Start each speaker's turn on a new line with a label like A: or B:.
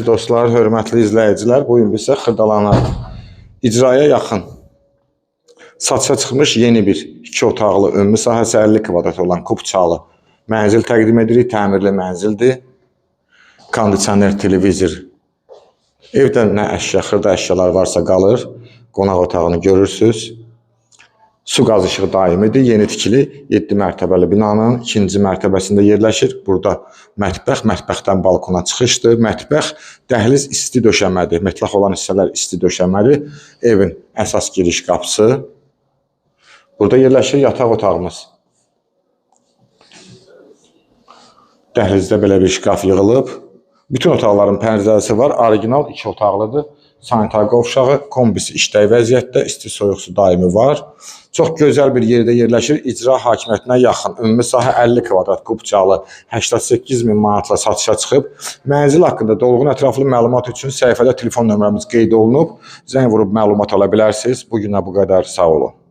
A: Əziz dostlar, hörmətli izləyicilər, bugün bizə Xırdalanın icraya yaxın satışa çıxmış yeni bir 2 otaqlı ümumi sahəsi 50 kvadrat olan Kupçalı mənzil təqdim edirik. Təmirli mənzildir. Kondisioner, televizor, evdə nə əşya, xırda əşyalar varsa qalır. Qonaq otağını görürsünüz. Su qaz işığı daimidir. Yeni tikili 7 mərtəbəli binanın 2-ci mərtəbəsində yerləşir. Burada mətbəx, mətbəxdən balkona çıxışdır. Mətbəx, dəhliz isti döşəmədir. Metlaq olan hissələr isti döşəmədir. Evin əsas giriş qapısı. Burada yerləşir yataq otağımız. Dəhlizdə belə bir şkaf yığılıb. Bütün otaqların pəncərəsi var. Orijinal 2 otaqlıdır. Sanitar qovşağı, kombisi işlək vəziyyətdə, isti-soyuq su daimi var. Çox gözəl bir yerdə yerləşir. İcra hakimiyyətinə yaxın. Ümumi sahə 50 kvadrat Kupçalı 88 min manatla satışa çıxıb. Mənzil haqqında dolğun ətraflı məlumat üçün səhifədə telefon nömrəmiz qeyd olunub. Zəng vurub məlumat ala bilərsiniz. Bu günə bu qədər. Sağ olun.